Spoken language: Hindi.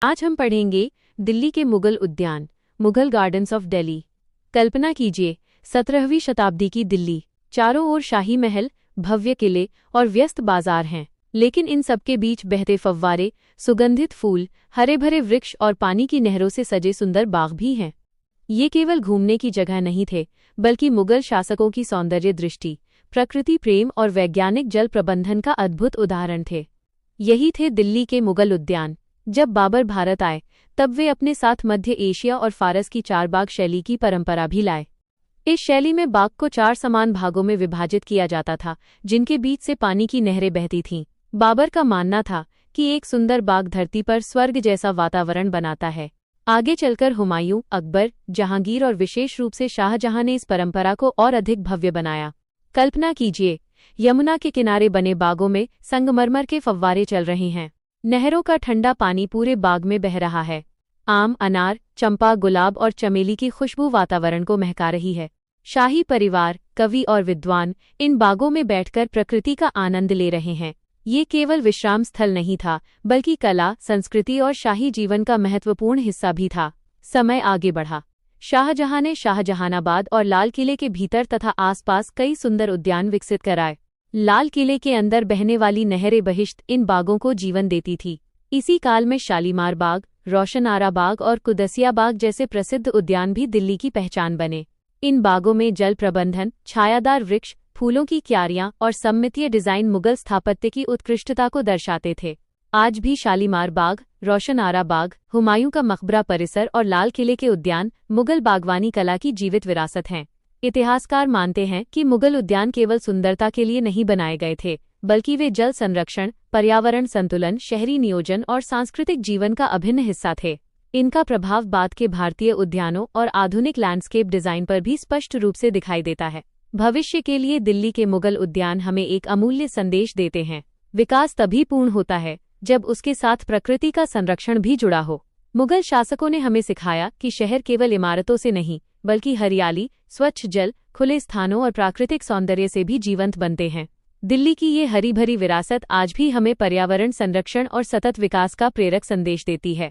आज हम पढ़ेंगे दिल्ली के मुगल उद्यान, मुगल गार्डन्स ऑफ दिल्ली। कल्पना कीजिए 17वीं शताब्दी की दिल्ली। चारों ओर शाही महल, भव्य किले और व्यस्त बाजार हैं, लेकिन इन सबके बीच बहते फव्वारे, सुगंधित फूल, हरे भरे वृक्ष और पानी की नहरों से सजे सुंदर बाग भी हैं। ये केवल घूमने की जगह नहीं थे, बल्कि मुगल शासकों की सौंदर्य दृष्टि, प्रकृति प्रेम और वैज्ञानिक जल प्रबंधन का अद्भुत उदाहरण थे। यही थे दिल्ली के मुगल उद्यान। जब बाबर भारत आए, तब वे अपने साथ मध्य एशिया और फारस की चारबाग शैली की परंपरा भी लाए। इस शैली में बाग को 4 समान भागों में विभाजित किया जाता था, जिनके बीच से पानी की नहरें बहती थीं। बाबर का मानना था कि एक सुंदर बाग धरती पर स्वर्ग जैसा वातावरण बनाता है। आगे चलकर हुमायूं, अकबर, जहांगीर और विशेष रूप से शाहजहां ने इस परंपरा को और अधिक भव्य बनाया। कल्पना कीजिए, यमुना के किनारे बने बागों में संगमरमर के फव्वारे चल रहे हैं। नहरों का ठंडा पानी पूरे बाग में बह रहा है। आम, अनार, चंपा, गुलाब और चमेली की खुशबू वातावरण को महका रही है। शाही परिवार, कवि और विद्वान इन बागों में बैठकर प्रकृति का आनंद ले रहे हैं। ये केवल विश्राम स्थल नहीं था, बल्कि कला, संस्कृति और शाही जीवन का महत्वपूर्ण हिस्सा भी था। समय आगे बढ़ा। शाहजहां ने शाहजहानाबाद और लाल किले के भीतर तथा आसपास कई सुंदर उद्यान विकसित कराए। लाल किले के अंदर बहने वाली नहरें बहिश्त इन बागों को जीवन देती थी। इसी काल में शालीमार बाग, रोशन आरा बाग और कुदसिया बाग जैसे प्रसिद्ध उद्यान भी दिल्ली की पहचान बने। इन बागों में जल प्रबंधन, छायादार वृक्ष, फूलों की क्यारियां और सममितीय डिजाइन मुगल स्थापत्य की उत्कृष्टता को दर्शाते थे। आज भी शालीमार बाग, रोशन आरा बाग, हुमायूं का मकबरा परिसर और लाल किले के उद्यान मुगल बागवानी कला की जीवित विरासत हैं। इतिहासकार मानते हैं कि मुगल उद्यान केवल सुंदरता के लिए नहीं बनाए गए थे, बल्कि वे जल संरक्षण, पर्यावरण संतुलन, शहरी नियोजन और सांस्कृतिक जीवन का अभिन्न हिस्सा थे। इनका प्रभाव बाद के भारतीय उद्यानों और आधुनिक लैंडस्केप डिजाइन पर भी स्पष्ट रूप से दिखाई देता है। भविष्य के लिए दिल्ली के मुगल उद्यान हमें एक अमूल्य संदेश देते हैं। विकास तभी पूर्ण होता है जब उसके साथ प्रकृति का संरक्षण भी जुड़ा हो। मुगल शासकों ने हमें सिखाया कि शहर केवल इमारतों से नहीं, बल्कि हरियाली, स्वच्छ जल, खुले स्थानों और प्राकृतिक सौंदर्य से भी जीवंत बनते हैं। दिल्ली की ये हरी भरी विरासत आज भी हमें पर्यावरण संरक्षण और सतत विकास का प्रेरक संदेश देती है।